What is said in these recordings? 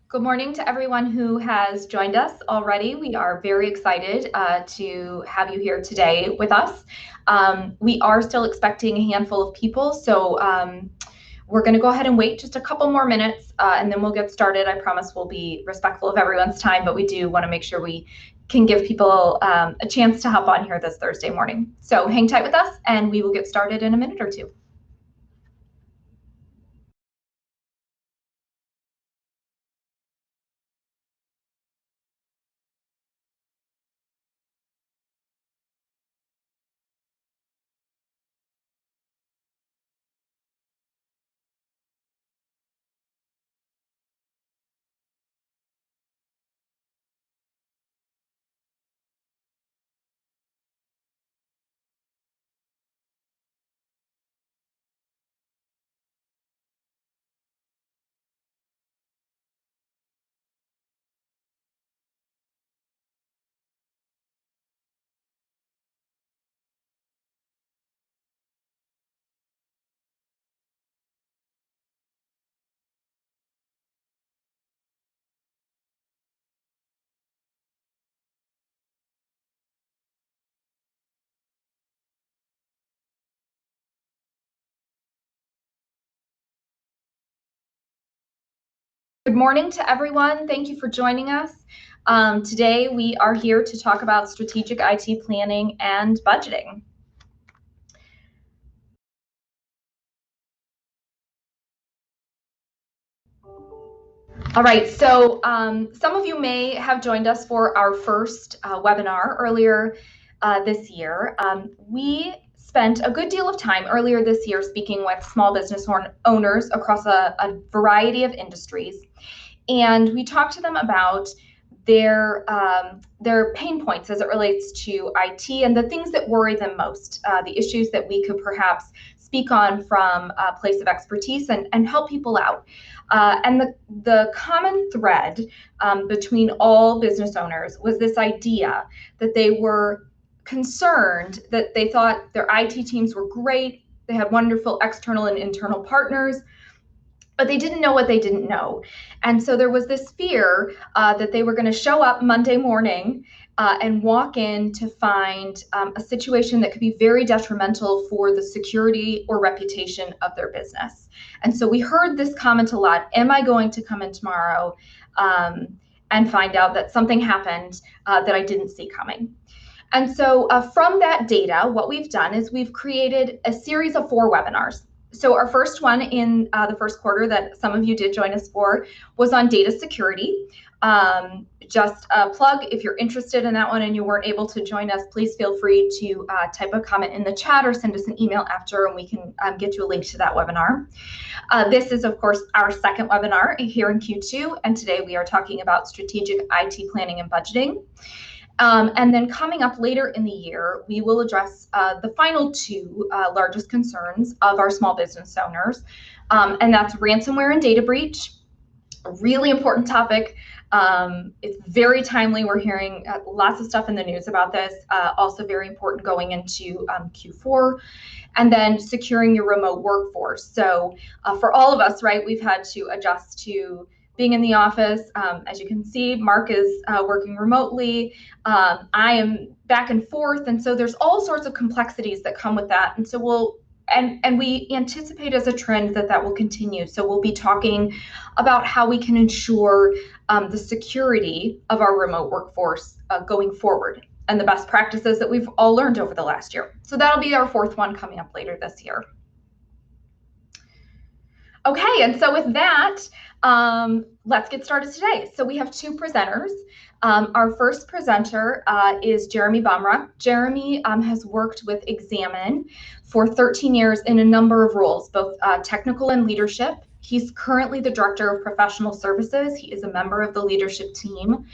Good morning to everyone who has joined us already. We are very excited to have you here today with us. We are still expecting a handful of people, so we're going to go ahead and wait just a couple more minutes and then we'll get started. I promise we'll be respectful of everyone's time, but we do want to make sure we can give people a chance to hop on here this Thursday morning. So hang tight with us and we will get started in a minute or two. Good morning to everyone. Thank you for joining us. Today we are here to talk about strategic IT planning and budgeting. All right, so some of you may have joined us for our first webinar earlier this year. We spent a good deal of time earlier this year speaking with small business owners across a variety of industries. And we talked to them about their pain points as it relates to IT and the things that worry them most, the issues that we could perhaps speak on from a place of expertise and help people out. And the common thread between all business owners was this idea that they were concerned, that they thought their IT teams were great, they had wonderful external and internal partners, but they didn't know what they didn't know. And so there was this fear that they were going to show up Monday morning and walk in to find a situation that could be very detrimental for the security or reputation of their business. And so we heard this comment a lot: am I going to come in tomorrow and find out that something happened that I didn't see coming? And so from that data, what we've done is we've created a series of 4 webinars. So our first one in the first quarter that some of you did join us for was on data security. Just a plug, if you're interested in that one and you weren't able to join us, please feel free to type a comment in the chat or send us an email after and we can get you a link to that webinar. This is, of course, our second webinar here in Q2, and today we are talking about strategic IT planning and budgeting. And then coming up later in the year, we will address the final 2 largest concerns of our small business owners, and that's ransomware and data breach. A really important topic. It's very timely. We're hearing lots of stuff in the news about this. Also very important going into Q4. And then securing your remote workforce. So for all of us, right, we've had to adjust to being in the office. As you can see, Mark is working remotely. I am back and forth. And so there's all sorts of complexities that come with that. And so we anticipate as a trend that will continue. So we'll be talking about how we can ensure the security of our remote workforce going forward, and the best practices that we've all learned over the last year. So that'll be our 4th one coming up later this year. Okay, and so with that, let's get started today. So we have 2 presenters. Our first presenter is Jeremy Bumrah. Jeremy has worked with Examine for 13 years in a number of roles, both technical and leadership. He's currently the Director of Professional Services. He is a member of the leadership team.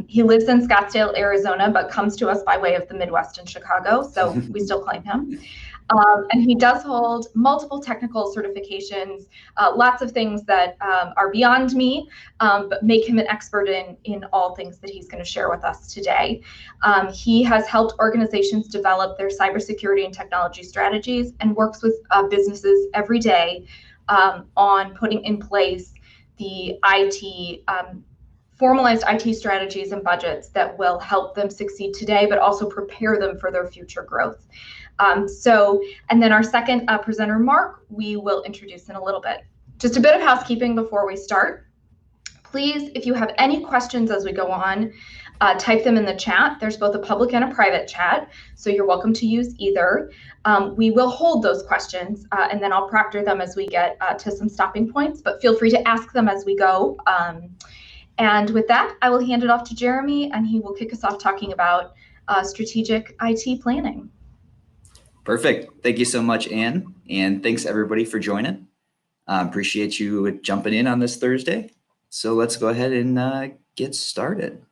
He lives in Scottsdale, Arizona, but comes to us by way of the Midwest and Chicago, so we still claim him. And he does hold multiple technical certifications, lots of things that are beyond me, but make him an expert in all things that he's going to share with us today. He has helped organizations develop their cybersecurity and technology strategies and works with businesses every day on putting in place the IT, formalized IT strategies and budgets that will help them succeed today, but also prepare them for their future growth. And then our second presenter, Mark, we will introduce in a little bit. Just a bit of housekeeping before we start. Please, if you have any questions as we go on, type them in the chat. There's both a public and a private chat, so you're welcome to use either. We will hold those questions, and then I'll proctor them as we get to some stopping points, but feel free to ask them as we go. And with that, I will hand it off to Jeremy, and he will kick us off talking about strategic IT planning. Perfect. Thank you so much, Anne, and thanks everybody for joining. Appreciate you jumping in on this Thursday. So let's go ahead and get started.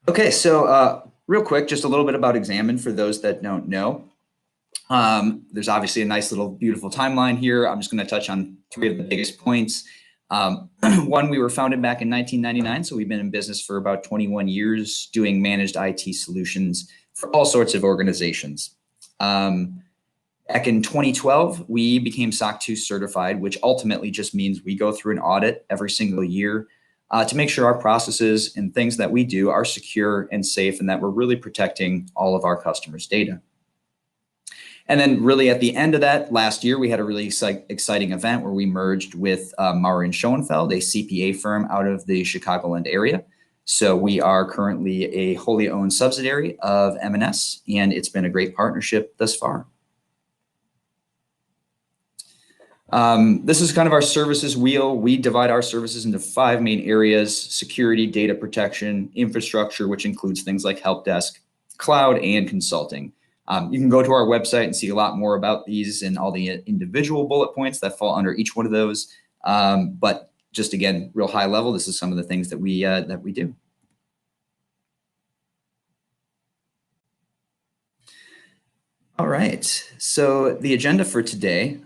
Okay, so real quick, just a little bit about Examine for those that don't know. There's obviously a nice little beautiful timeline here. I'm just going to touch on 3 of the biggest points. One, we were founded back in 1999, so we've been in business for about 21 years doing managed IT solutions for all sorts of organizations. Back in 2012, we became SOC 2 certified, which ultimately just means we go through an audit every single year to make sure our processes and things that we do are secure and safe, and that we're really protecting all of our customers' data. And then really at the end of that last year, we had a really exciting event where we merged with Maurer and Schoenfeld, a CPA firm out of the Chicagoland area. So we are currently a wholly owned subsidiary of M&S, and it's been a great partnership thus far. This is kind of our services wheel. We divide our services into 5 main areas: security, data protection, infrastructure, which includes things like help desk, cloud, and consulting. You can go to our website and see a lot more about these and all the individual bullet points that fall under each one of those. But just again, real high level, this is some of the things that we do. All right, so the agenda for today,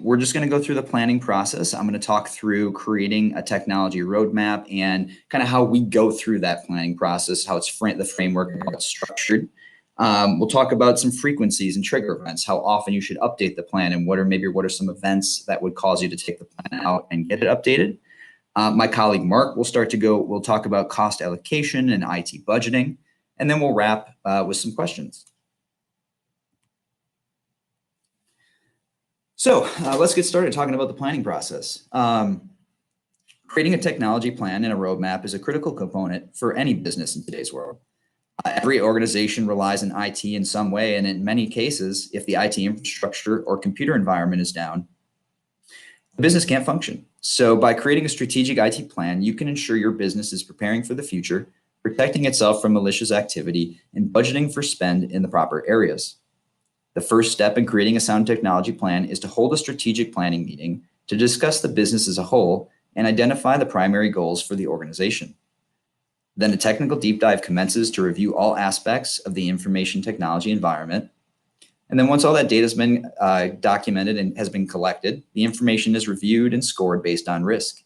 we're just going to go through the planning process. I'm going to talk through creating a technology roadmap and kind of how we go through that planning process, how it's the framework, how it's structured. We'll talk about some frequencies and trigger events, how often you should update the plan, and what are some events that would cause you to take the plan out and get it updated. My colleague Mark will we'll talk about cost allocation and IT budgeting, and then we'll wrap with some questions. So let's get started talking about the planning process. Creating a technology plan and a roadmap is a critical component for any business in today's world. Every organization relies on IT in some way, and in many cases, if the IT infrastructure or computer environment is down, the business can't function. So by creating a strategic IT plan, you can ensure your business is preparing for the future, protecting itself from malicious activity, and budgeting for spend in the proper areas. The first step in creating a sound technology plan is to hold a strategic planning meeting to discuss the business as a whole and identify the primary goals for the organization. Then a technical deep dive commences to review all aspects of the information technology environment. And then once all that data has been documented and has been collected, the information is reviewed and scored based on risk.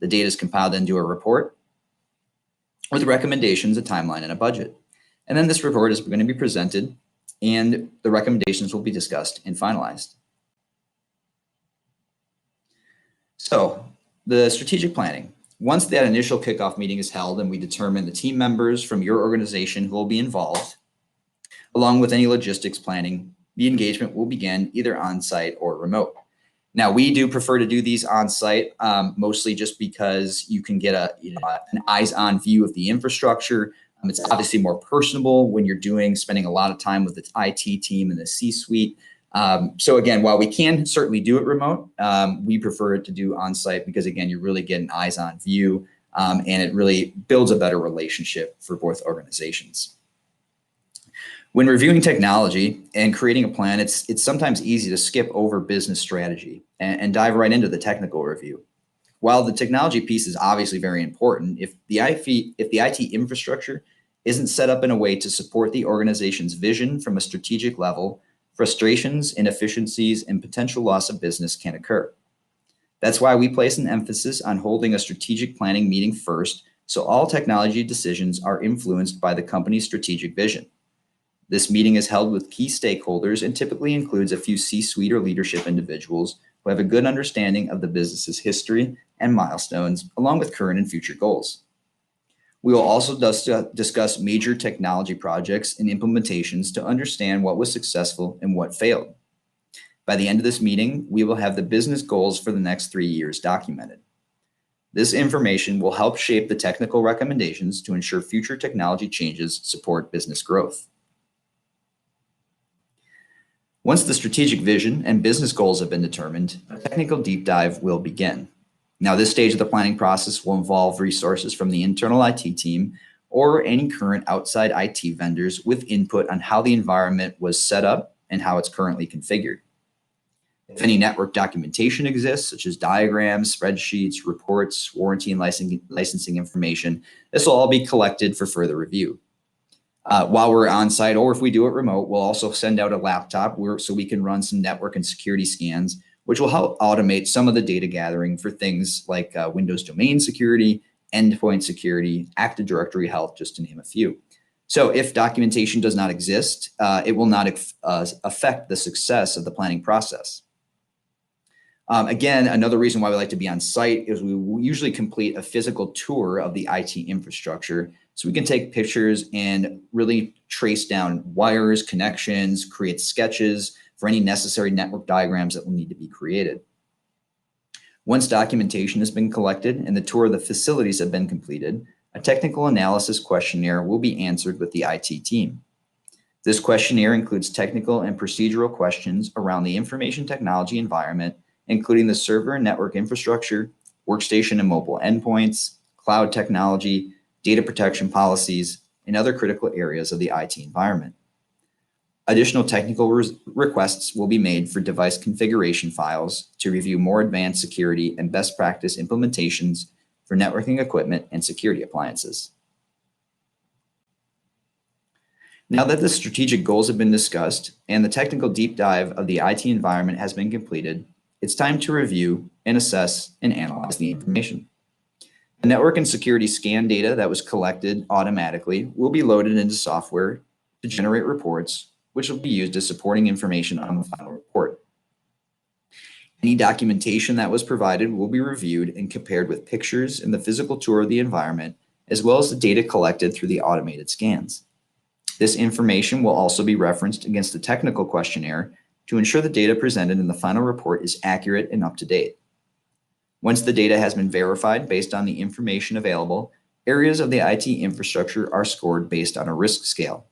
The data is compiled into a report with recommendations, a timeline, and a budget. And then this report is going to be presented, and the recommendations will be discussed and finalized. So the strategic planning. Once that initial kickoff meeting is held and we determine the team members from your organization who will be involved, along with any logistics planning, the engagement will begin either on-site or remote. Now, we do prefer to do these on-site, mostly just because you can get an eyes-on view of the infrastructure. It's obviously more personable when you're spending a lot of time with the IT team and the C-suite. So again, while we can certainly do it remote, we prefer it to do on-site because again, you really get an eyes-on view and it really builds a better relationship for both organizations. When reviewing technology and creating a plan, it's sometimes easy to skip over business strategy and dive right into the technical review. While the technology piece is obviously very important, if the IT infrastructure isn't set up in a way to support the organization's vision from a strategic level, frustrations, inefficiencies, and potential loss of business can occur. That's why we place an emphasis on holding a strategic planning meeting first, so all technology decisions are influenced by the company's strategic vision. This meeting is held with key stakeholders and typically includes a few C-suite or leadership individuals who have a good understanding of the business's history and milestones, along with current and future goals. We will also discuss major technology projects and implementations to understand what was successful and what failed. By the end of this meeting, we will have the business goals for the next 3 years documented. This information will help shape the technical recommendations to ensure future technology changes support business growth. Once the strategic vision and business goals have been determined, a technical deep dive will begin. Now, this stage of the planning process will involve resources from the internal IT team or any current outside IT vendors with input on how the environment was set up and how it's currently configured. If any network documentation exists, such as diagrams, spreadsheets, reports, warranty and licensing information, this will all be collected for further review. While we're on site, or if we do it remote, we'll also send out a laptop so we can run some network and security scans, which will help automate some of the data gathering for things like Windows domain security, endpoint security, Active Directory health, just to name a few. So if documentation does not exist, it will not affect the success of the planning process. Again, another reason why we like to be on site is we usually complete a physical tour of the IT infrastructure so we can take pictures and really trace down wires, connections, create sketches for any necessary network diagrams that will need to be created. Once documentation has been collected and the tour of the facilities have been completed, a technical analysis questionnaire will be answered with the IT team. This questionnaire includes technical and procedural questions around the information technology environment, including the server and network infrastructure, workstation and mobile endpoints, cloud technology, data protection policies, and other critical areas of the IT environment. Additional technical requests will be made for device configuration files to review more advanced security and best practice implementations for networking equipment and security appliances. Now that the strategic goals have been discussed and the technical deep dive of the IT environment has been completed, it's time to review and assess and analyze the information. The network and security scan data that was collected automatically will be loaded into software to generate reports, which will be used as supporting information on the final report. Any documentation that was provided will be reviewed and compared with pictures in the physical tour of the environment, as well as the data collected through the automated scans. This information will also be referenced against the technical questionnaire to ensure the data presented in the final report is accurate and up to date. Once the data has been verified based on the information available, areas of the IT infrastructure are scored based on a risk scale.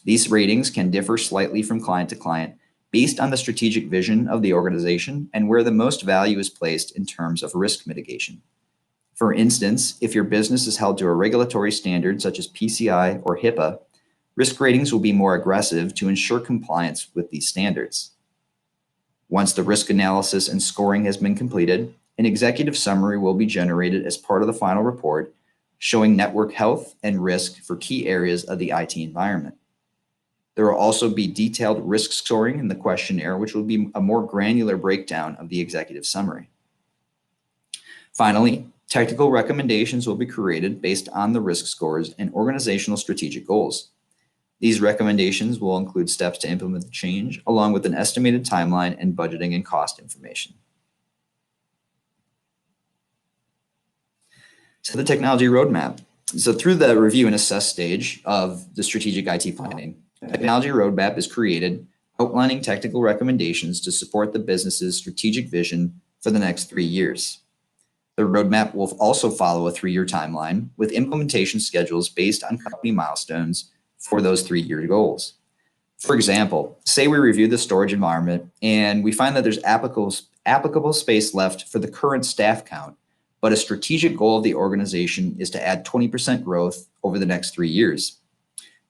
These ratings can differ slightly from client to client based on the strategic vision of the organization and where the most value is placed in terms of risk mitigation. For instance, if your business is held to a regulatory standard such as PCI or HIPAA, risk ratings will be more aggressive to ensure compliance with these standards. Once the risk analysis and scoring has been completed, an executive summary will be generated as part of the final report, showing network health and risk for key areas of the IT environment. There will also be detailed risk scoring in the questionnaire, which will be a more granular breakdown of the executive summary. Finally, technical recommendations will be created based on the risk scores and organizational strategic goals. These recommendations will include steps to implement the change, along with an estimated timeline and budgeting and cost information. So the technology roadmap. So through the review and assess stage of the strategic IT planning, a technology roadmap is created outlining technical recommendations to support the business's strategic vision for the next 3 years. The roadmap will also follow a 3-year timeline with implementation schedules based on company milestones for those 3-year goals. For example, say we review the storage environment and we find that there's applicable space left for the current staff count, but a strategic goal of the organization is to add 20% growth over the next 3 years.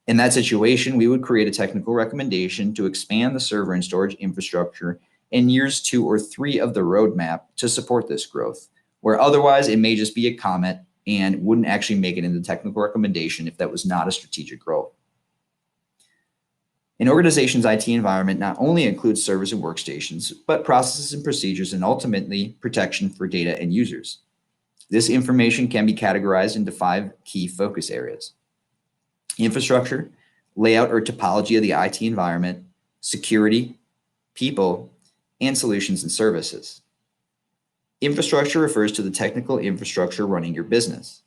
In that situation, we would create a technical recommendation to expand the server and storage infrastructure in years 2 or 3 of the roadmap to support this growth, where otherwise it may just be a comment and wouldn't actually make it into the technical recommendation if that was not a strategic growth. An organization's IT environment not only includes servers and workstations, but processes and procedures and ultimately protection for data and users. This information can be categorized into 5 key focus areas: infrastructure, layout or topology of the IT environment, security, people, and solutions and services. Infrastructure refers to the technical infrastructure running your business.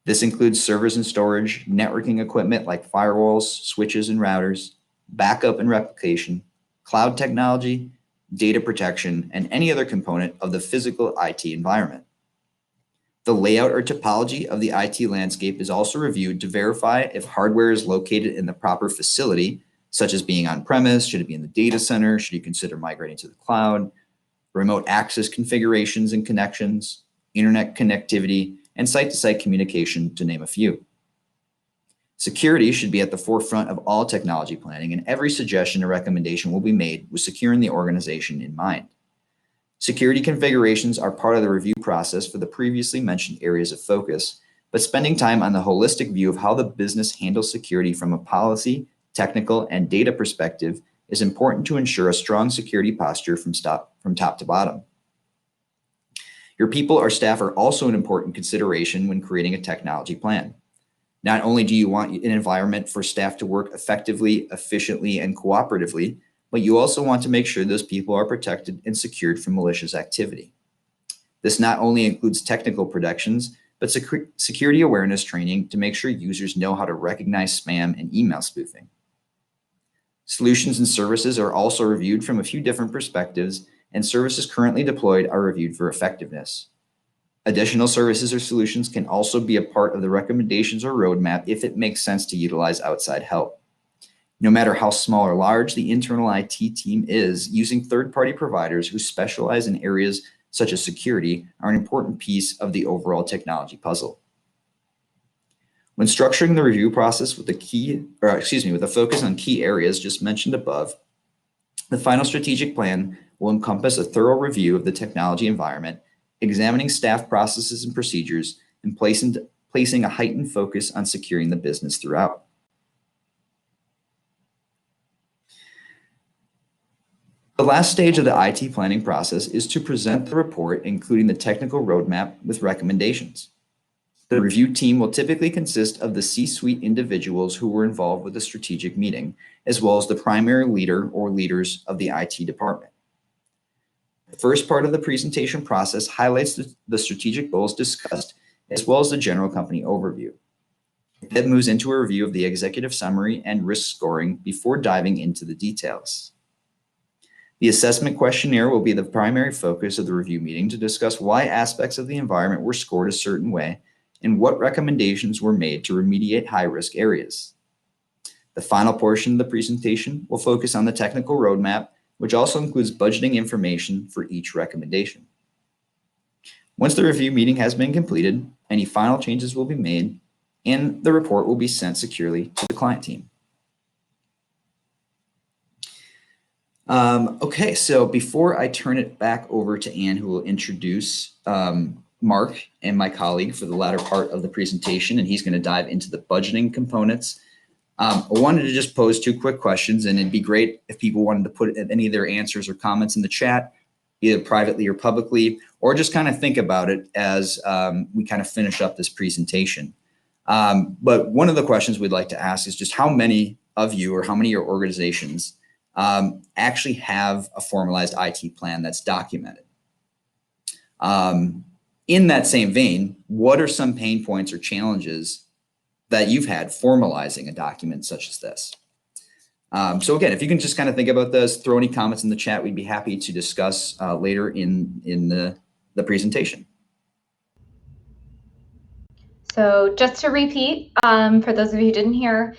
This includes servers and storage, networking equipment like firewalls, switches, and routers, backup and replication, cloud technology, data protection, and any other component of the physical IT environment. The layout or topology of the IT landscape is also reviewed to verify if hardware is located in the proper facility, such as being on-premise, should it be in the data center, should you consider migrating to the cloud, remote access configurations and connections, internet connectivity, and site-to-site communication, to name a few. Security should be at the forefront of all technology planning, and every suggestion or recommendation will be made with securing the organization in mind. Security configurations are part of the review process for the previously mentioned areas of focus, but spending time on the holistic view of how the business handles security from a policy, technical, and data perspective is important to ensure a strong security posture from top to bottom. Your people or staff are also an important consideration when creating a technology plan. Not only do you want an environment for staff to work effectively, efficiently, and cooperatively, but you also want to make sure those people are protected and secured from malicious activity. This not only includes technical protections, but security awareness training to make sure users know how to recognize spam and email spoofing. Solutions and services are also reviewed from a few different perspectives, and services currently deployed are reviewed for effectiveness. Additional services or solutions can also be a part of the recommendations or roadmap if it makes sense to utilize outside help. No matter how small or large the internal IT team is, using third-party providers who specialize in areas such as security are an important piece of the overall technology puzzle. When structuring the review process with a focus on key areas just mentioned above, the final strategic plan will encompass a thorough review of the technology environment, examining staff processes and procedures, and placing a heightened focus on securing the business throughout. The last stage of the IT planning process is to present the report, including the technical roadmap with recommendations. The review team will typically consist of the C-suite individuals who were involved with the strategic meeting, as well as the primary leader or leaders of the IT department. The first part of the presentation process highlights the strategic goals discussed, as well as the general company overview. It then moves into a review of the executive summary and risk scoring before diving into the details. The assessment questionnaire will be the primary focus of the review meeting to discuss why aspects of the environment were scored a certain way and what recommendations were made to remediate high-risk areas. The final portion of the presentation will focus on the technical roadmap, which also includes budgeting information for each recommendation. Once the review meeting has been completed, any final changes will be made, and the report will be sent securely to the client team. Okay, so before I turn it back over to Anne, who will introduce Mark and my colleague for the latter part of the presentation, and he's going to dive into the budgeting components. I wanted to just pose two quick questions, and it'd be great if people wanted to put any of their answers or comments in the chat, either privately or publicly, or just kind of think about it as we kind of finish up this presentation. But one of the questions we'd like to ask is just how many of you or how many of your organizations actually have a formalized IT plan that's documented? In that same vein, what are some pain points or challenges that you've had formalizing a document such as this? So again, if you can just kind of think about this, throw any comments in the chat, we'd be happy to discuss later in the presentation. So just to repeat, for those of you who didn't hear,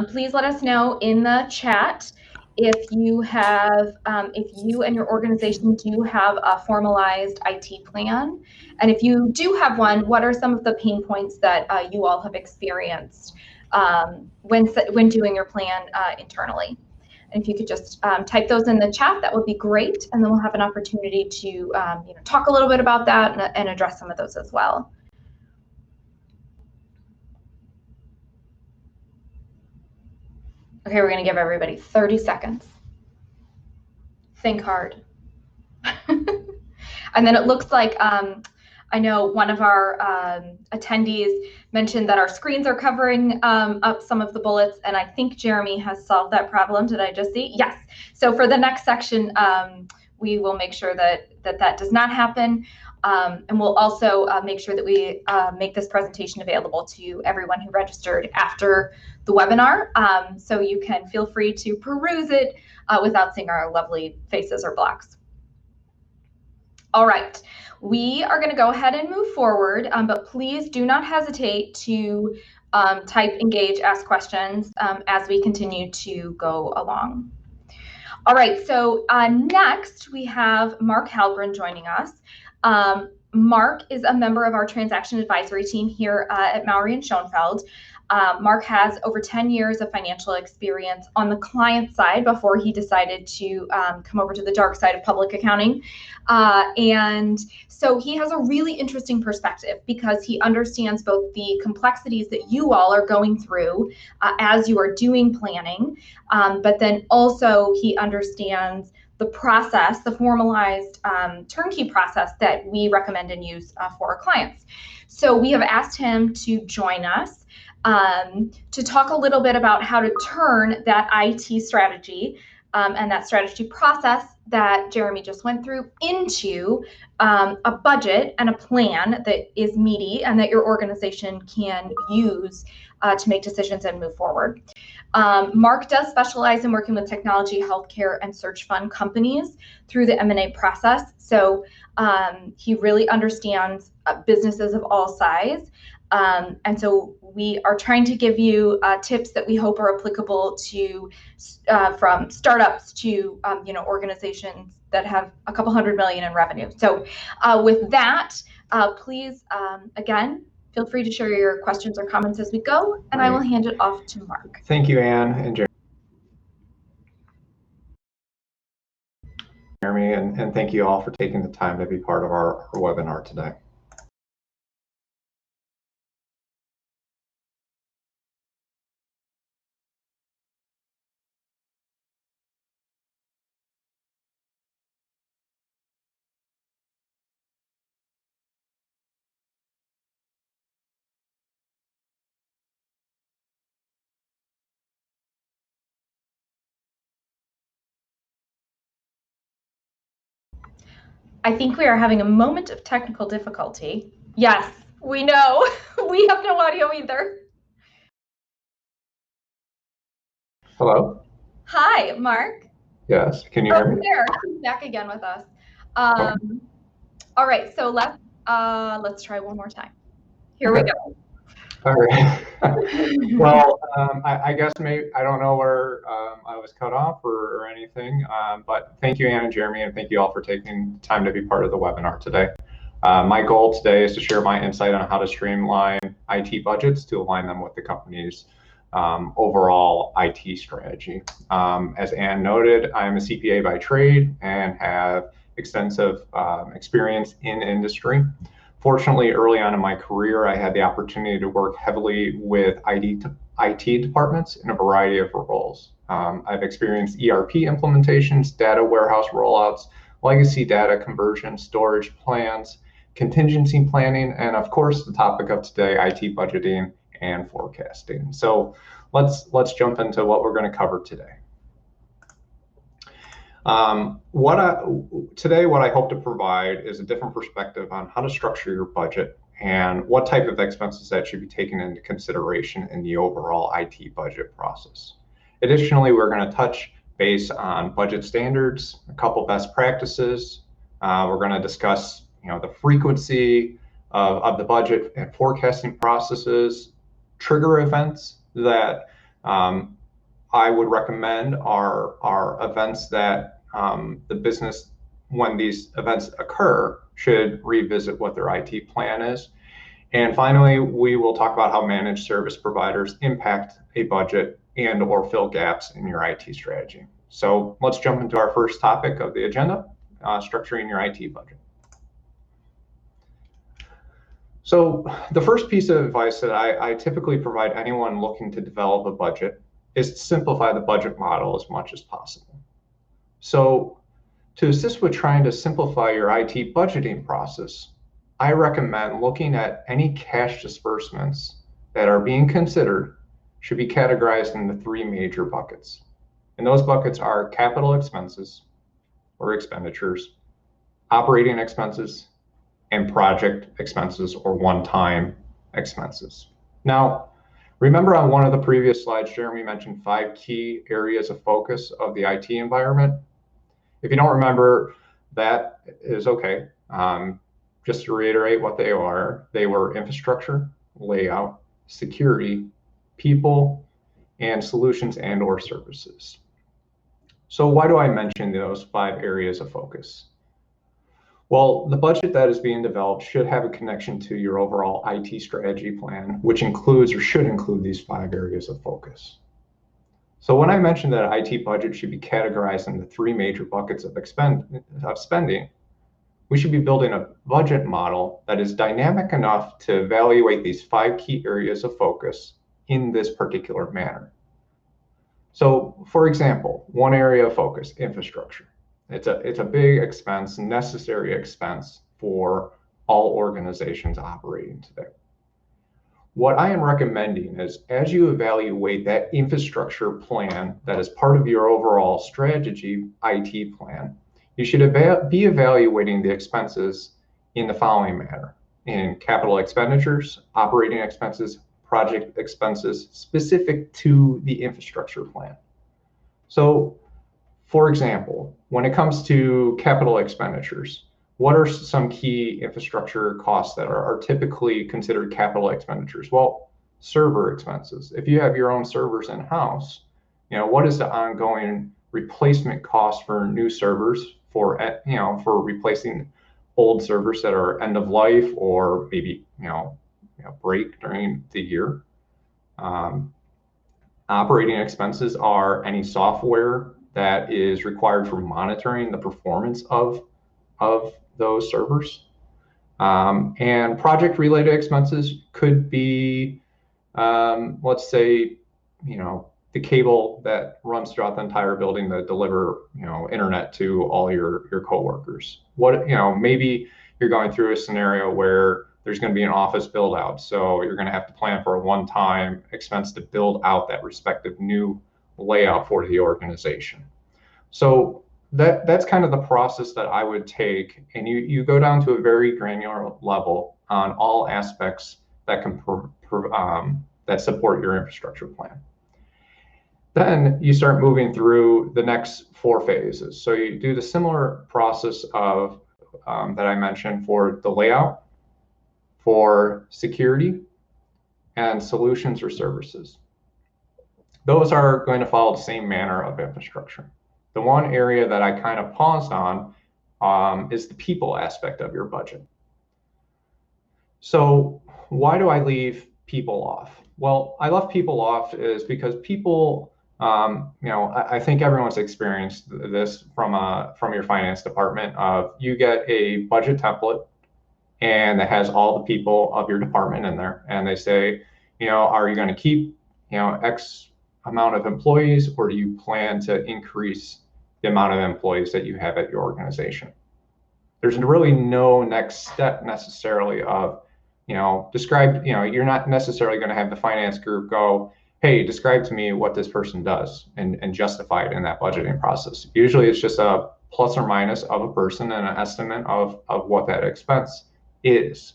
please let us know in the chat if you have, if you and your organization do have a formalized IT plan, and if you do have one, what are some of the pain points that you all have experienced when doing your plan internally? And if you could just type those in the chat, that would be great, and then we'll have an opportunity to talk a little bit about that and address some of those as well. Okay, we're going to give everybody 30 seconds. Think hard. And then it looks like I I know one of our attendees mentioned that our screens are covering up some of the bullets, and I think Jeremy has solved that problem. Did I just see? Yes. So for the next section, we will make sure that does not happen. And we'll also make sure that we make this presentation available to everyone who registered after the webinar. So you can feel free to peruse it without seeing our lovely faces or blocks. All right, we are going to go ahead and move forward, but please do not hesitate to type, engage, ask questions as we continue to go along. All right, so next we have Mark Halgren joining us. Mark is a member of our transaction advisory team here at Mowry and Schoenfeld. Mark has over 10 years of financial experience on the client side before he decided to come over to the dark side of public accounting. And so he has a really interesting perspective because he understands both the complexities that you all are going through as you are doing planning, but then also he understands the process, the formalized turnkey process that we recommend and use for our clients. So we have asked him to join us to talk a little bit about how to turn that IT strategy and that strategy process that Jeremy just went through into a budget and a plan that is meaty and that your organization can use to make decisions and move forward. Mark does specialize in working with technology, healthcare, and search fund companies through the M&A process. So he really understands businesses of all size. And so we are trying to give you tips that we hope are applicable to from startups to organizations that have a couple $100 million in revenue. So with that, please, again, feel free to share your questions or comments as we go, and I will hand it off to Mark. Thank you, Anne and Jeremy, and thank you all for taking the time to be part of our webinar today. I think we are having a moment of technical difficulty. Yes, we know. We have no audio either. Hello? Hi, Mark. Yes, can you hear me? There, he's back again with us. All right, so let's try one more time. Here we go. All right. Well, I guess maybe I don't know where I was cut off or anything, but thank you, Anne and Jeremy, and thank you all for taking the time to be part of the webinar today. My goal today is to share my insight on how to streamline IT budgets to align them with the company's overall IT strategy. As Anne noted, I'm a CPA by trade and have extensive experience in industry. Fortunately, early on in my career, I had the opportunity to work heavily with IT departments in a variety of roles. I've experienced ERP implementations, data warehouse rollouts, legacy data conversion, storage plans, contingency planning, and of course, the topic of today, IT budgeting and forecasting. So let's jump into what we're going to cover today. Today, what I hope to provide is a different perspective on how to structure your budget and what type of expenses that should be taken into consideration in the overall IT budget process. Additionally, we're going to touch base on budget standards, a couple best practices. We're going to discuss, the frequency of the budget and forecasting processes, trigger events that I would recommend are events that the business, when these events occur, should revisit what their IT plan is. And finally, we will talk about how managed service providers impact a budget and or fill gaps in your IT strategy. So let's jump into our first topic of the agenda, structuring your IT budget. So the first piece of advice that I typically provide anyone looking to develop a budget is to simplify the budget model as much as possible. So to assist with trying to simplify your IT budgeting process, I recommend looking at any cash disbursements that are being considered should be categorized into three major buckets. And those buckets are capital expenses or expenditures, operating expenses, and project expenses or one-time expenses. Now, remember on one of the previous slides, Jeremy mentioned 5 key areas of focus of the IT environment. If you don't remember, that is okay. Just to reiterate what they were infrastructure, layout, security, people, and solutions and or services. So why do I mention those 5 areas of focus? Well, the budget that is being developed should have a connection to your overall IT strategy plan, which includes or should include these 5 areas of focus. So when I mentioned that IT budget should be categorized into 3 major buckets of spending, we should be building a budget model that is dynamic enough to evaluate these 5 key areas of focus in this particular manner. So for example, one area of focus, infrastructure. It's a big expense, necessary expense for all organizations operating today. What I am recommending is as you evaluate that infrastructure plan that is part of your overall strategy IT plan, you should be evaluating the expenses in the following manner: in capital expenditures, operating expenses, project expenses specific to the infrastructure plan. So, for example, when it comes to capital expenditures, what are some key infrastructure costs that are typically considered capital expenditures? Well, server expenses. If you have your own servers in-house, what is the ongoing replacement cost for new servers for replacing old servers that are end of life or maybe break during the year? Operating expenses are any software that is required for monitoring the performance of those servers. And project related expenses could be, let's say, the cable that runs throughout the entire building to deliver, internet to all your coworkers. Maybe you're going through a scenario where there's going to be an office build out. So you're going to have to plan for a one-time expense to build out that respective new layout for the organization. So that's kind of the process that I would take, and you go down to a very granular level on all aspects that can that support your infrastructure plan. Then you start moving through the next 4 phases. So you do the similar process of that I mentioned for the layout, for security, and solutions or services. Those are going to follow the same manner of infrastructure. The one area that I kind of paused on is the people aspect of your budget. So why do I leave people off? Well, I left people off is because people, I think everyone's experienced this from your finance department. You get a budget template, and it has all the people of your department in there, and they say, are you going to keep, X amount of employees, or do you plan to increase the amount of employees that you have at your organization? There's really no next step necessarily of, describe, you're not necessarily going to have the finance group go, hey, describe to me what this person does and justify it in that budgeting process. Usually it's just a plus or minus of a person and an estimate of what that expense is.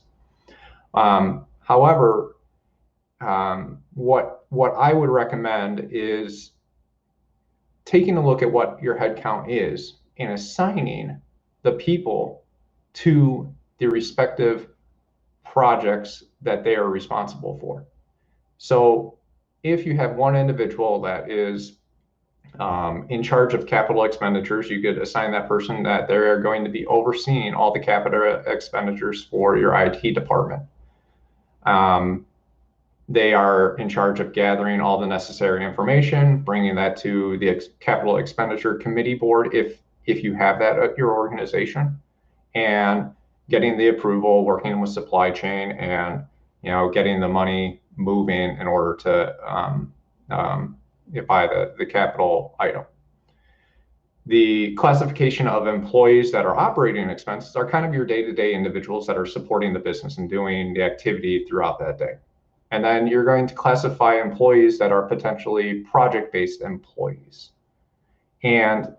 However, what I would recommend is taking a look at what your headcount is and assigning the people to the respective projects that they are responsible for. So if you have one individual that is in charge of capital expenditures, you could assign that person that they're going to be overseeing all the capital expenditures for your IT department. They are in charge of gathering all the necessary information, bringing that to the capital expenditure committee board if you have that at your organization, and getting the approval, working with supply chain, and getting the money moving in order to buy the capital item. The classification of employees that are operating expenses are kind of your day-to-day individuals that are supporting the business and doing the activity throughout that day. And then you're going to classify employees that are potentially project-based employees. And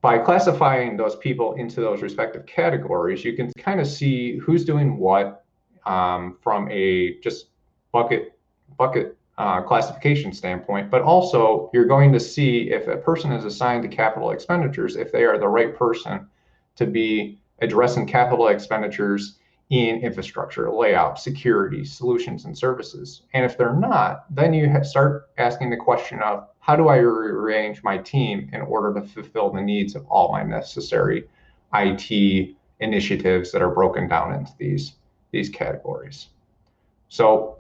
by classifying those people into those respective categories, you can kind of see who's doing what from a just bucket classification standpoint, but also you're going to see if a person is assigned to capital expenditures, if they are the right person to be addressing capital expenditures in infrastructure, layout, security, solutions, and services. And if they're not, then you start asking the question of how do I rearrange my team in order to fulfill the needs of all my necessary IT initiatives that are broken down into these categories. So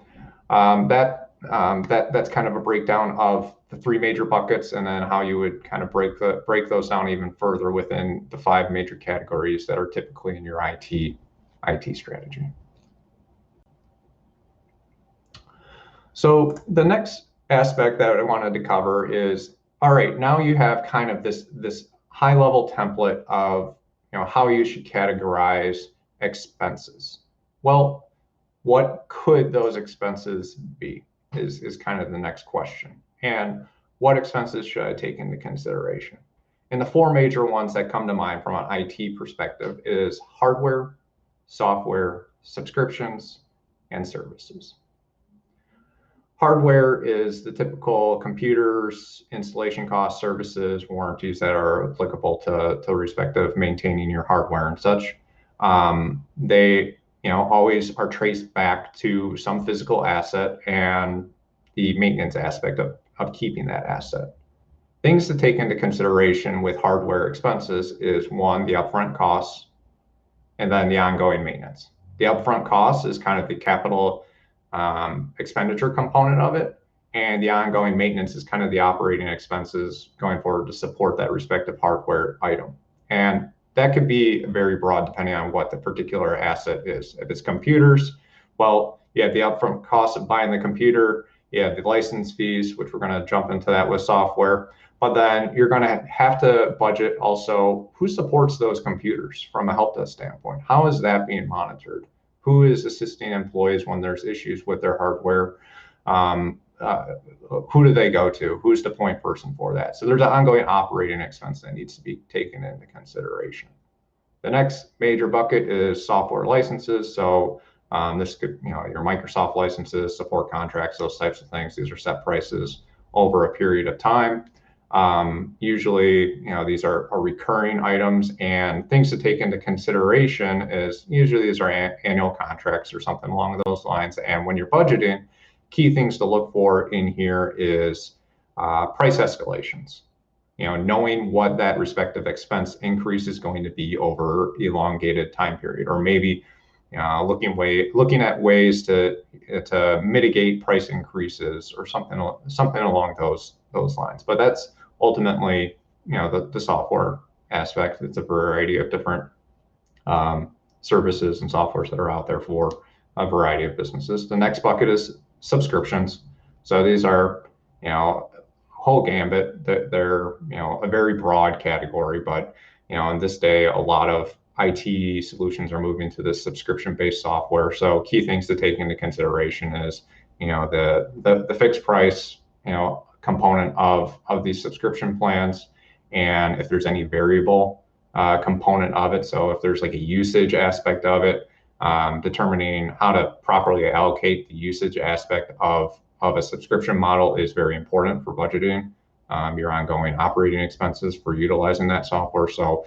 that's kind of a breakdown of the three major buckets, and then how you would kind of break those down even further within the 5 major categories that are typically in your IT strategy. So the next aspect that I wanted to cover is, all right, now you have kind of this high level template of how you should categorize expenses. Well, what could those expenses be is kind of the next question. And what expenses should I take into consideration? And the 4 major ones that come to mind from an IT perspective is hardware, software, subscriptions, and services. Hardware is the typical computers, installation costs, services, warranties that are applicable to respective maintaining your hardware and such. They always are traced back to some physical asset and the maintenance aspect of keeping that asset. Things to take into consideration with hardware expenses is 1, the upfront costs, and then the ongoing maintenance. The upfront cost is kind of the capital expenditure component of it, and the ongoing maintenance is kind of the operating expenses going forward to support that respective hardware item. And that could be very broad depending on what the particular asset is. If it's computers, well, you have the upfront cost of buying the computer, you have the license fees, which we're going to jump into that with software, but then you're going to have to budget also who supports those computers from a help desk standpoint. How is that being monitored? Who is assisting employees when there's issues with their hardware? Who do they go to? Who's the point person for that? So there's an ongoing operating expense that needs to be taken into consideration. The next major bucket is software licenses. So this could, your Microsoft licenses, support contracts, those types of things. These are set prices over a period of time. Usually, these are recurring items, and things to take into consideration is usually these are annual contracts or something along those lines. And when you're budgeting, key things to look for in here is price escalations. Knowing what that respective expense increase is going to be over elongated time period, or maybe looking at ways to mitigate price increases or something along those lines. But that's ultimately the software aspect. It's a variety of different services and softwares that are out there for a variety of businesses. The next bucket is subscriptions. So these are whole gambit. They're a very broad category, but in this day a lot of IT solutions are moving to this subscription-based software. So key things to take into consideration is the fixed price component of these subscription plans, and if there's any variable component of it. So if there's like a usage aspect of it, determining how to properly allocate the usage aspect of a subscription model is very important for budgeting your ongoing operating expenses for utilizing that software. So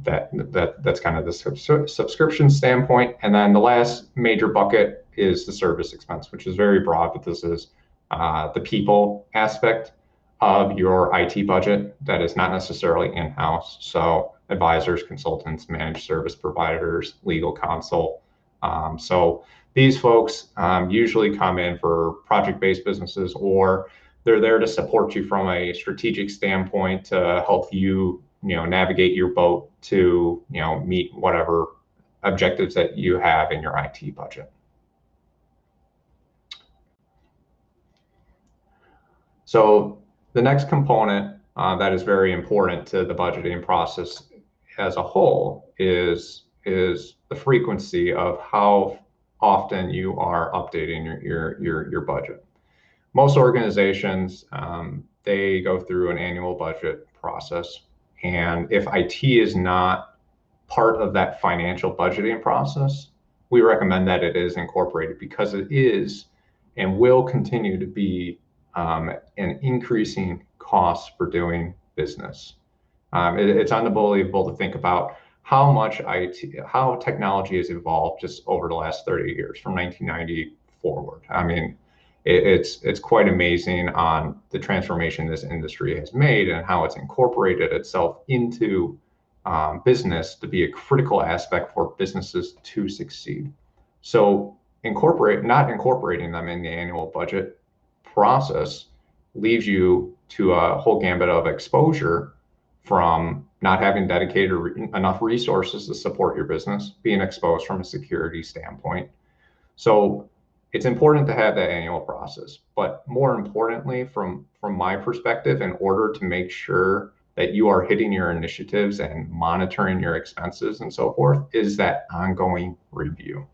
that's kind of the subscription standpoint. And then the last major bucket is the service expense, which is very broad, but this is the people aspect of your IT budget that is not necessarily in-house. So advisors, consultants, managed service providers, legal counsel. So these folks usually come in for project-based businesses, or they're there to support you from a strategic standpoint to help you, navigate your boat to, meet whatever objectives that you have in your IT budget. So the next component that is very important to the budgeting process as a whole is the frequency of how often you are updating your budget. Most organizations, they go through an annual budget process, and if IT is not part of that financial budgeting process, we recommend that it is incorporated, because it is and will continue to be an increasing cost for doing business. It's unbelievable to think about how much how technology has evolved just over the last 30 years, from 1990 forward. I mean, it's quite amazing on the transformation this industry has made and how it's incorporated itself into business to be a critical aspect for businesses to succeed. So not incorporating them in the annual budget process leaves you to a whole gambit of exposure, from not having dedicated enough resources to support your business, being exposed from a security standpoint. So it's important to have that annual process, but more importantly, from my perspective, in order to make sure that you are hitting your initiatives and monitoring your expenses and so forth, is that ongoing review.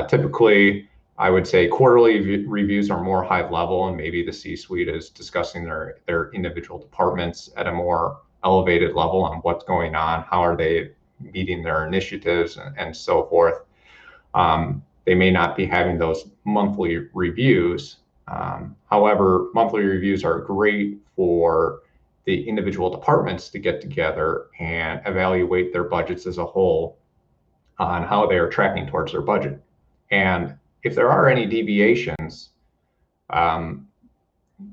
Typically, I would say quarterly reviews are more high level, and maybe the C-suite is discussing their individual departments at a more elevated level on what's going on, how are they meeting their initiatives, and so forth. They may not be having those monthly reviews. However, monthly reviews are great for the individual departments to get together and evaluate their budgets as a whole on how they are tracking towards their budget. And if there are any deviations,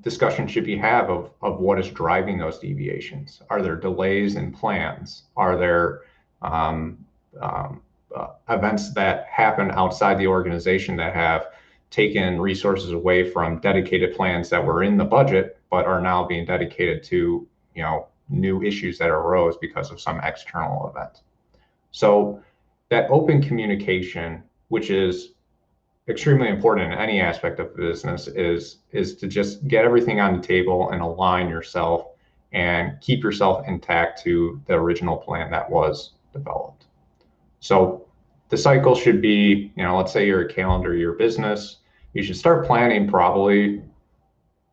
discussion should be had of what is driving those deviations. Are there delays in plans? Are there events that happen outside the organization that have taken resources away from dedicated plans that were in the budget, but are now being dedicated to, new issues that arose because of some external event? So that open communication, which is extremely important in any aspect of business, is to just get everything on the table and align yourself and keep yourself intact to the original plan that was developed. So the cycle should be, let's say you're a calendar year business, you should start planning probably,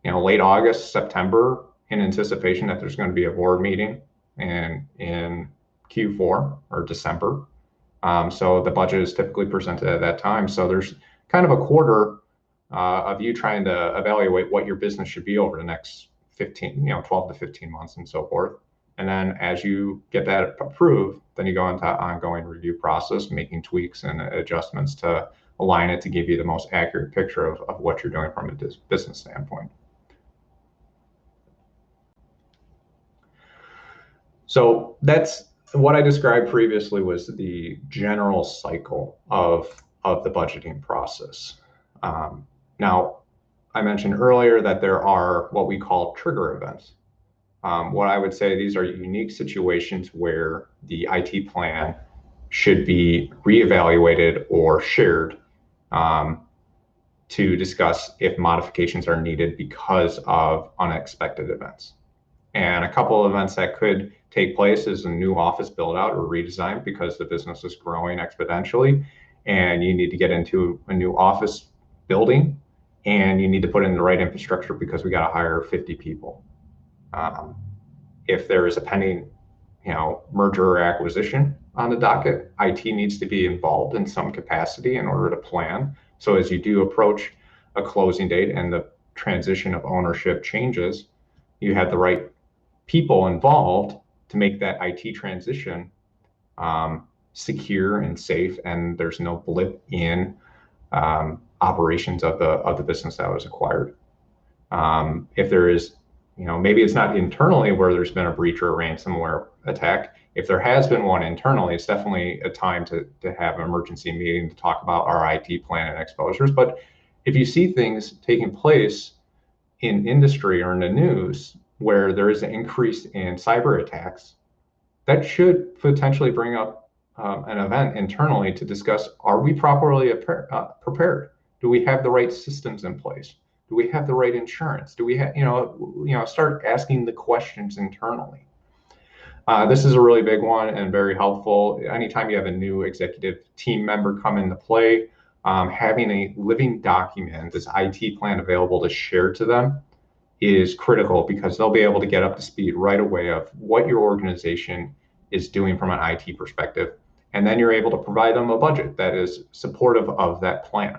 late August, September, in anticipation that there's going to be a board meeting in Q4 or December. So the budget is typically presented at that time. So there's kind of a quarter of you trying to evaluate what your business should be over the next 12 to 15 months and so forth. And then as you get that approved, then you go into ongoing review process, making tweaks and adjustments to align it to give you the most accurate picture of what you're doing from a business standpoint. So that's what I described previously, was the general cycle of the budgeting process. Now, I mentioned earlier that there are what we call trigger events. What I would say, these are unique situations where the IT plan should be reevaluated or shared to discuss if modifications are needed because of unexpected events. And a couple of events that could take place is a new office build out or redesign, because the business is growing exponentially and you need to get into a new office building and you need to put in the right infrastructure because we got to hire 50 people. If there is a pending, merger or acquisition on the docket, IT needs to be involved in some capacity in order to plan. So as you do approach a closing date and the transition of ownership changes, you have the right people involved to make that IT transition secure and safe, and there's no blip in operations of the business that was acquired. If there is, maybe it's not internally where there's been a breach or a ransomware attack. If there has been one internally, it's definitely a time to have an emergency meeting to talk about our IT plan and exposures. But if you see things taking place in industry or in the news where there is an increase in cyber attacks, that should potentially bring up an event internally to discuss, are we properly prepared? Do we have the right systems in place? Do we have the right insurance? Do we have, start asking the questions internally. This is a really big one and very helpful. Anytime you have a new executive team member come into play, having a living document, this IT plan available to share to them is critical, because they'll be able to get up to speed right away of what your organization is doing from an IT perspective. And then you're able to provide them a budget that is supportive of that plan.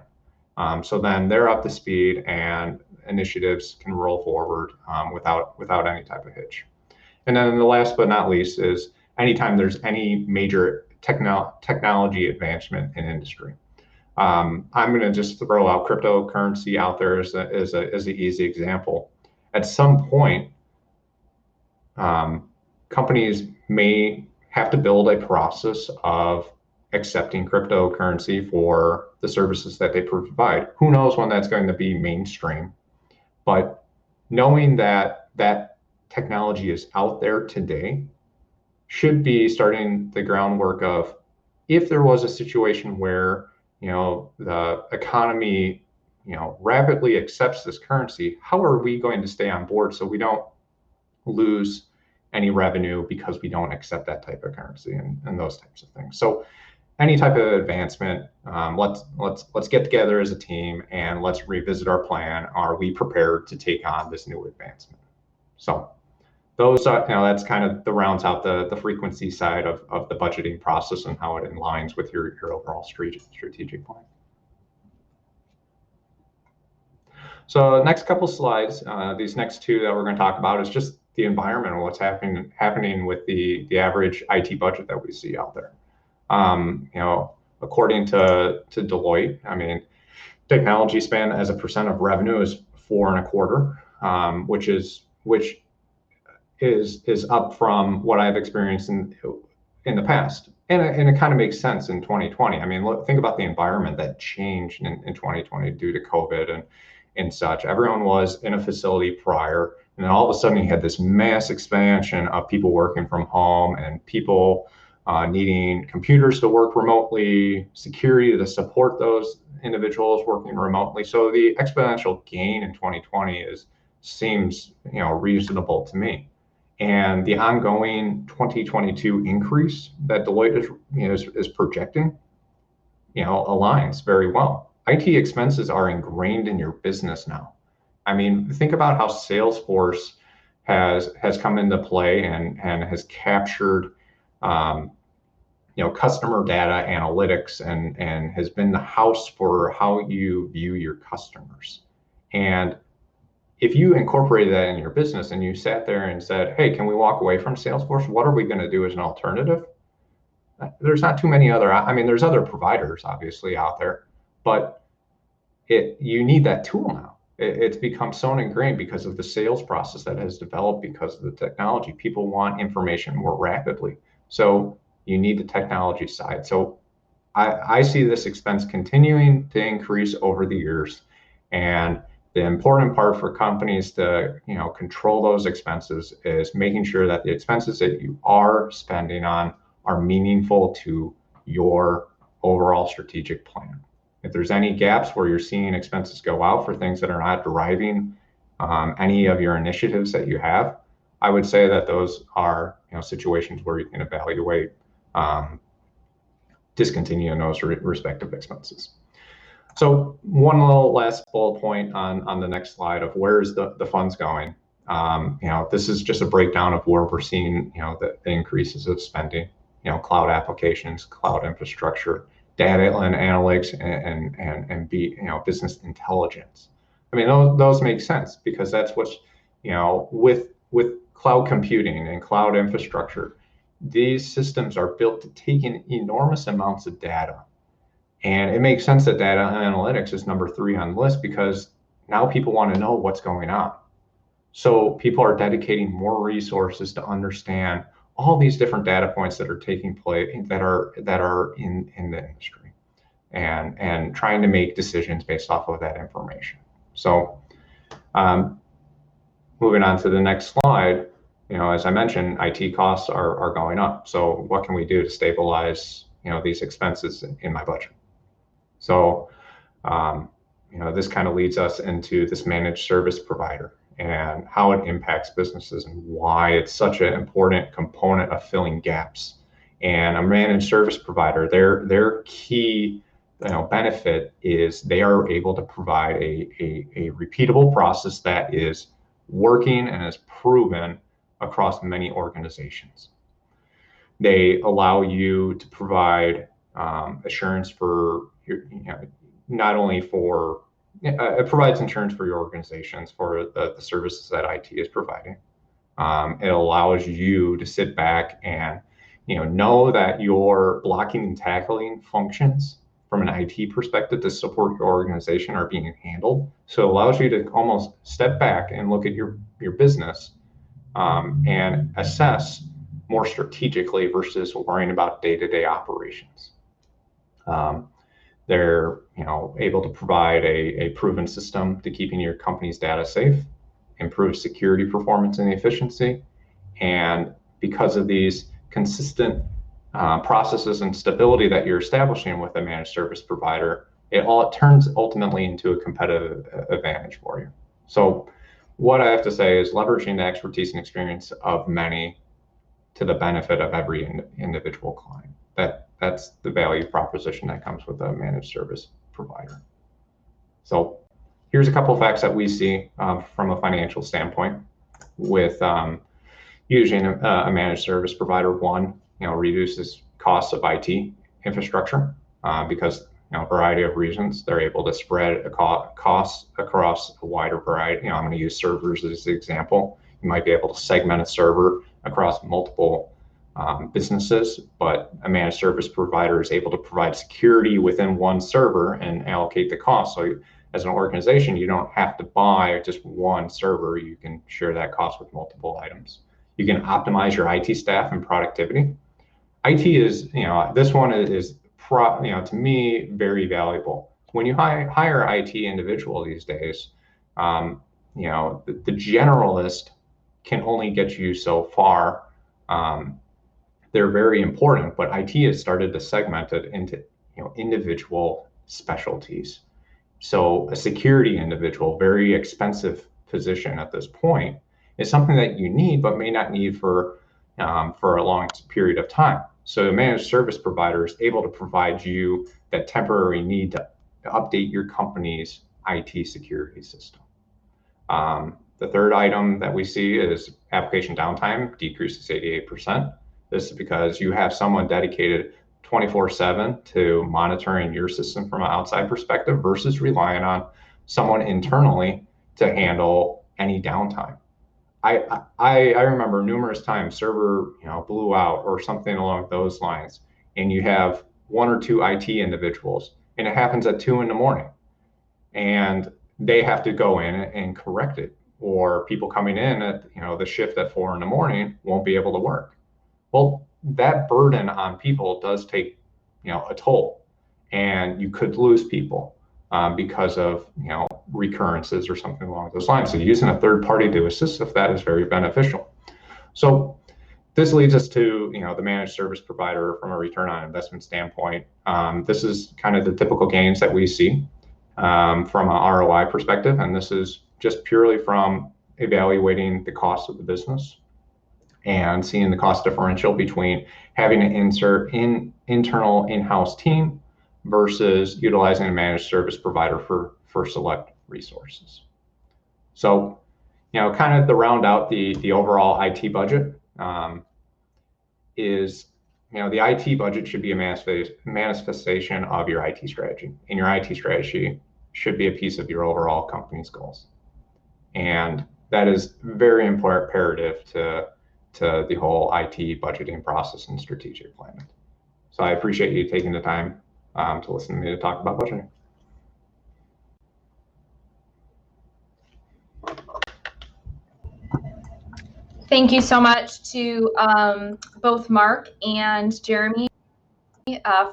So then they're up to speed and initiatives can roll forward without any type of hitch. And then the last but not least is anytime there's any major technology advancement in industry. I'm going to just throw out cryptocurrency out there as an easy example. At some point, companies may have to build a process of accepting cryptocurrency for the services that they provide. Who knows when that's going to be mainstream? But knowing that that technology is out there today should be starting the groundwork of, if there was a situation where the economy rapidly accepts this currency, how are we going to stay on board so we don't lose any revenue because we don't accept that type of currency and those types of things. So any type of advancement, let's get together as a team and let's revisit our plan. Are we prepared to take on this new advancement? So those are, that's kind of the rounds out the frequency side of the budgeting process and how it aligns with your overall strategic plan. So the next couple slides, these next two that we're going to talk about is just the environment and what's happening with the average IT budget that we see out there. According to Deloitte, technology spend as a percent of revenue is 4.25%, which is up from what I've experienced in the past. And it kind of makes sense in 2020. Think about the environment that changed in 2020 due to COVID and such. Everyone was in a facility prior, and then all of a sudden you had this mass expansion of people working from home and people needing computers to work remotely, security to support those individuals working remotely. So the exponential gain in 2020 seems reasonable to me. And the ongoing 2022 increase that Deloitte is projecting, aligns very well. IT expenses are ingrained in your business now. Think about how Salesforce has come into play and has captured customer data analytics and has been the house for how you view your customers. And if you incorporated that in your business and you sat there and said, hey, can we walk away from Salesforce? What are we going to do as an alternative? There's not too many other, there's other providers obviously out there, but you need that tool now. It's become so ingrained because of the sales process that has developed because of the technology. People want information more rapidly. So you need the technology side. So I see this expense continuing to increase over the years. And the important part for companies to control those expenses is making sure that the expenses that you are spending on are meaningful to your overall strategic plan. If there's any gaps where you're seeing expenses go out for things that are not driving any of your initiatives that you have, I would say that those are situations where you can evaluate discontinuing those respective expenses. So one little last bullet point on the next slide of where is the funds going. This is just a breakdown of where we're seeing the increases of spending. Cloud applications, cloud infrastructure, data and analytics, and business intelligence. Those make sense because that's what's with cloud computing and cloud infrastructure. These systems are built to take in enormous amounts of data. And it makes sense that data analytics is number 3 on the list because now people want to know what's going on. So people are dedicating more resources to understand all these different data points that are taking place that are in the industry and trying to make decisions based off of that information. So moving on to the next slide, as I mentioned, IT costs are going up. So what can we do to stabilize these expenses in my budget? So this kind of leads us into this managed service provider and how it impacts businesses and why it's such an important component of filling gaps. And a managed service provider, their key benefit is they are able to provide a repeatable process that is working and is proven across many organizations. They allow you to provide assurance for your, not only for, it provides insurance for your organizations for the services that IT is providing. It allows you to sit back and know that your blocking and tackling functions from an IT perspective to support your organization are being handled. So it allows you to almost step back and look at your business and assess more strategically versus worrying about day-to-day operations. They're able to provide a proven system to keeping your company's data safe, improve security performance and efficiency, and because of these consistent processes and stability that you're establishing with a managed service provider, it turns ultimately into a competitive advantage for you. So what I have to say is leveraging the expertise and experience of many to the benefit of every individual client. That's the value proposition that comes with a managed service provider. So here's a couple of facts that we see from a financial standpoint with using a managed service provider. One, reduces costs of IT infrastructure because a variety of reasons. They're able to spread costs across a wider variety. I'm going to use servers as an example. You might be able to segment a server across multiple businesses, but a managed service provider is able to provide security within one server and allocate the cost. So as an organization, you don't have to buy just one server. You can share that cost with multiple items. You can optimize your IT staff and productivity. IT is, this one is to me, very valuable. When you hire IT individual these days, the generalist can only get you so far. They're very important, but IT has started to segment it into individual specialties. So a security individual, very expensive position at this point, is something that you need but may not need for a long period of time. So a managed service provider is able to provide you that temporary need to update your company's IT security system. The third item that we see is application downtime decreases 88%. This is because you have someone dedicated 24/7 to monitoring your system from an outside perspective versus relying on someone internally to handle any downtime. I remember numerous times server blew out or something along those lines, and you have one or two IT individuals, and it happens at 2 a.m, and they have to go in and correct it, or people coming in at the shift at 4 a.m. won't be able to work. Well, that burden on people does take a toll, and you could lose people because of recurrences or something along those lines. So using a third party to assist with that is very beneficial. So this leads us to the managed service provider from a return on investment standpoint. This is kind of the typical gains that we see from an ROI perspective, and this is just purely from evaluating the cost of the business and seeing the cost differential between having an internal in-house team versus utilizing a managed service provider for select resources. So, kind of to round out the overall IT budget is, the IT budget should be a manifestation of your IT strategy, and your IT strategy should be a piece of your overall company's goals. And that is very imperative to the whole IT budgeting process and strategic planning. So I appreciate you taking the time to listen to me to talk about budgeting. Thank you so much to both Mark and Jeremy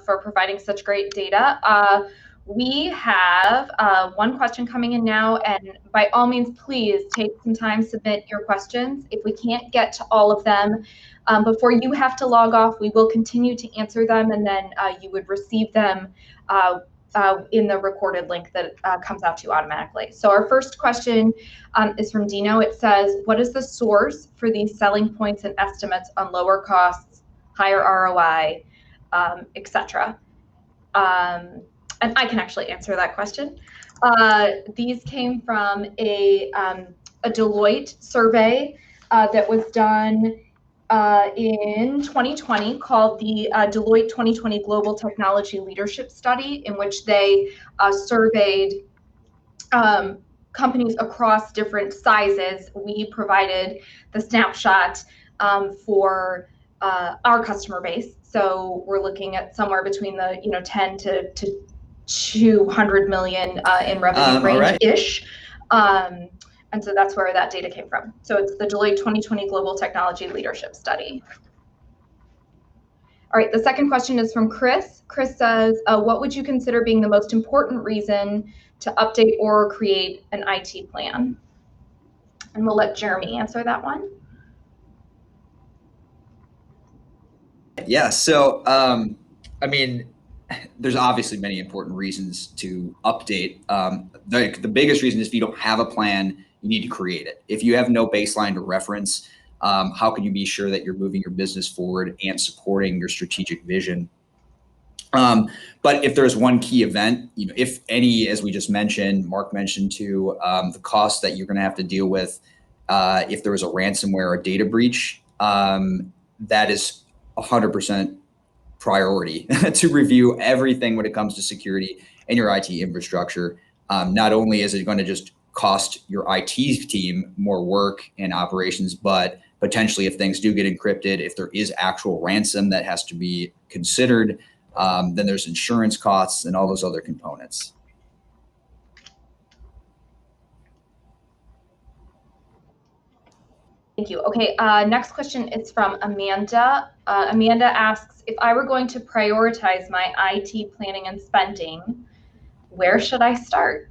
for providing such great data. We have one question coming in now, and by all means, please take some time, submit your questions. If we can't get to all of them before you have to log off, we will continue to answer them, and then you would receive them in the recorded link that comes out to you automatically. So our first question is from Dino. It says, what is the source for these selling points and estimates on lower costs, higher ROI, etc.? And I can actually answer that question. These came from a Deloitte survey that was done in 2020 called the Deloitte 2020 Global Technology Leadership Study, in which they surveyed companies across different sizes. We provided the snapshot for our customer base. So we're looking at somewhere between the 10 to 200 million in revenue range-ish. And so that's where that data came from. So it's the Deloitte 2020 Global Technology Leadership Study. All right, the second question is from Chris. Chris says, what would you consider being the most important reason to update or create an IT plan? And we'll let Jeremy answer that one. Yeah, so I mean, there's obviously many important reasons to update. The biggest reason is if you don't have a plan, you need to create it. If you have no baseline to reference, how can you be sure that you're moving your business forward and supporting your strategic vision? But if there's one key event, if any, as we just mentioned, Mark mentioned too, the cost that you're going to have to deal with if there was a ransomware or data breach, that is 100% priority to review everything when it comes to security and your IT infrastructure. Not only is it going to just cost your IT team more work and operations, but potentially if things do get encrypted, if there is actual ransom that has to be considered, then there's insurance costs and all those other components. Thank you. Okay, next question is from Amanda. Amanda asks, if I were going to prioritize my IT planning and spending, where should I start?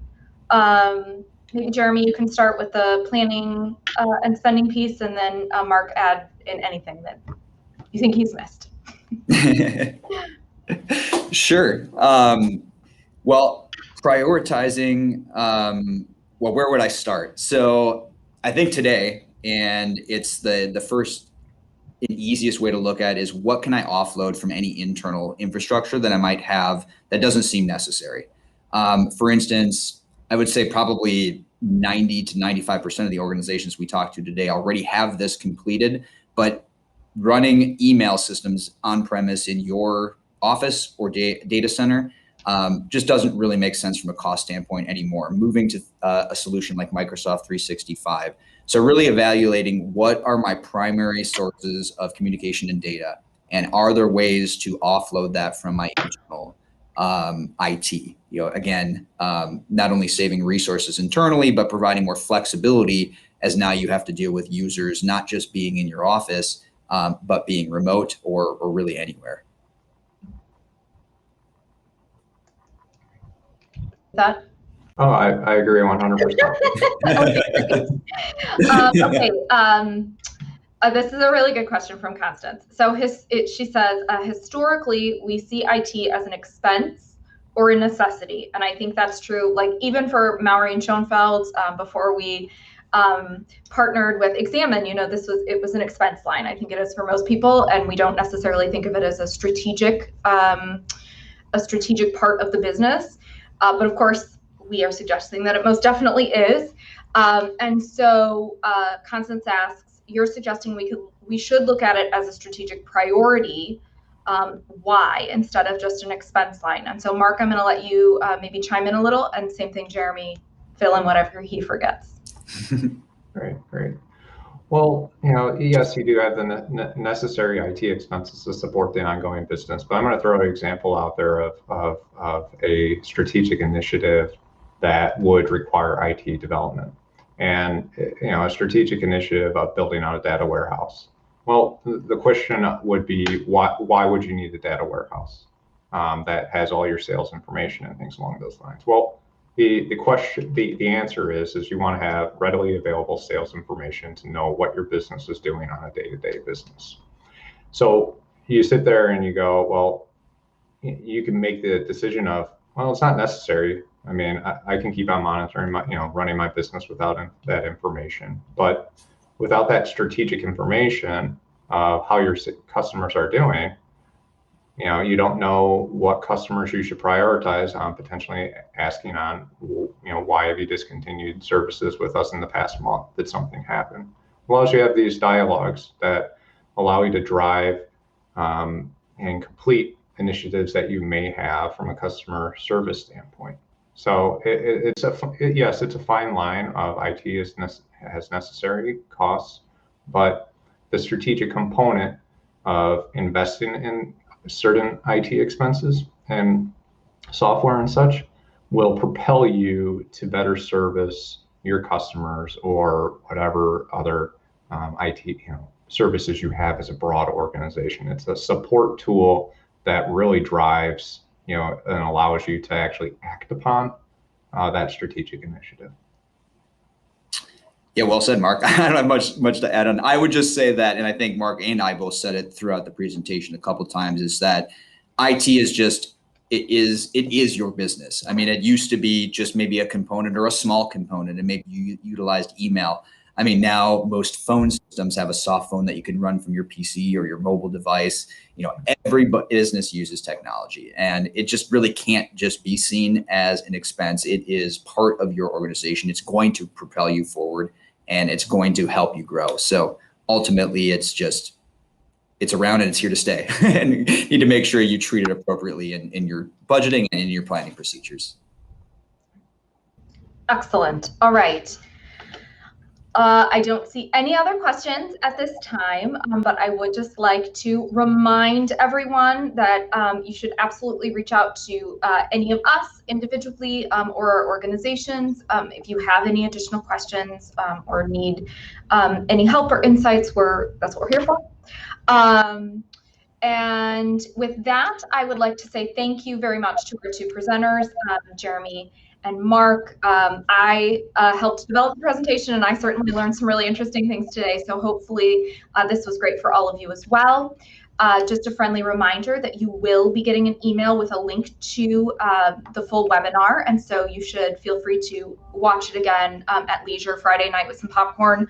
Maybe Jeremy, you can start with the planning and spending piece, and then Mark add in anything that you think he's missed. Sure. Well, prioritizing, well, where would I start? So I think today, and it's the first and easiest way to look at is what can I offload from any internal infrastructure that I might have that doesn't seem necessary. For instance, I would say probably 90 to 95% of the organizations we talk to today already have this completed, but running email systems on-premise in your office or data center just doesn't really make sense from a cost standpoint anymore. Moving to a solution like Microsoft 365. So really evaluating what are my primary sources of communication and data, and are there ways to offload that from my internal IT? Again, not only saving resources internally, but providing more flexibility, as now you have to deal with users not just being in your office, but being remote or really anywhere. That? Oh, I agree 100%. Okay. This is a really good question from Constance. So she says, historically, we see IT as an expense or a necessity. And I think that's true, like even for Maury and Schoenfeld, before we partnered with Examine, it was an expense line. I think it is for most people, and we don't necessarily think of it as a strategic part of the business. But of course, we are suggesting that it most definitely is. And so Constance asks, you're suggesting we should look at it as a strategic priority. Why, instead of just an expense line? And so Mark, I'm going to let you maybe chime in a little, and same thing, Jeremy, fill in whatever he forgets. Great. Well, yes, you do have the necessary IT expenses to support the ongoing business, but I'm going to throw an example out there of a strategic initiative that would require IT development. And, a strategic initiative of building out a data warehouse. Well, the question would be, why would you need a data warehouse that has all your sales information and things along those lines? Well, the answer is you want to have readily available sales information to know what your business is doing on a day-to-day business. So you sit there and you go, well, you can make the decision of Well, it's not necessary. I mean, I can keep on monitoring my, running my business without that information. But without that strategic information of how your customers are doing, you don't know what customers you should prioritize on potentially asking on, why have you discontinued services with us in the past month? Did something happen? Well, as you have these dialogues that allow you to drive and complete initiatives that you may have from a customer service standpoint. So it's a fine line of IT has necessary costs, but the strategic component of investing in certain IT expenses and software and such will propel you to better service your customers or whatever other IT services you have as a broad organization. It's a support tool that really drives and allows you to actually act upon that strategic initiative. Yeah, well said, Mark. I don't have much to add on. I would just say that, and I think Mark and I both said it throughout the presentation a couple of times, is that IT is just, it is your business. I mean, it used to be just maybe a component or a small component, and maybe you utilized email. I mean, now most phone systems have a soft phone that you can run from your PC or your mobile device. Every business uses technology, and it just really can't just be seen as an expense. It is part of your organization. It's going to propel you forward, and it's going to help you grow. So ultimately, it's around and it's here to stay. And you need to make sure you treat it appropriately in your budgeting and in your planning procedures. Excellent. All right. I don't see any other questions at this time, but I would just like to remind everyone that you should absolutely reach out to any of us individually or our organizations if you have any additional questions or need any help or insights. That's what we're here for. And with that, I would like to say thank you very much to our two presenters, Jeremy and Mark. I helped develop the presentation, and I certainly learned some really interesting things today. So hopefully this was great for all of you as well. Just a friendly reminder that you will be getting an email with a link to the full webinar. And so you should feel free to watch it again at leisure Friday night with some popcorn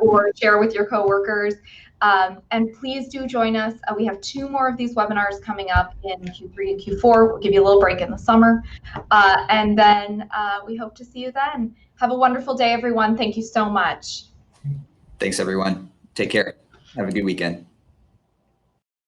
or share with your coworkers. And please do join us. We have 2 more of these webinars coming up in Q3 and Q4. We'll give you a little break in the summer. And then we hope to see you then. Have a wonderful day, everyone. Thank you so much. Thanks, everyone. Take care. Have a good weekend.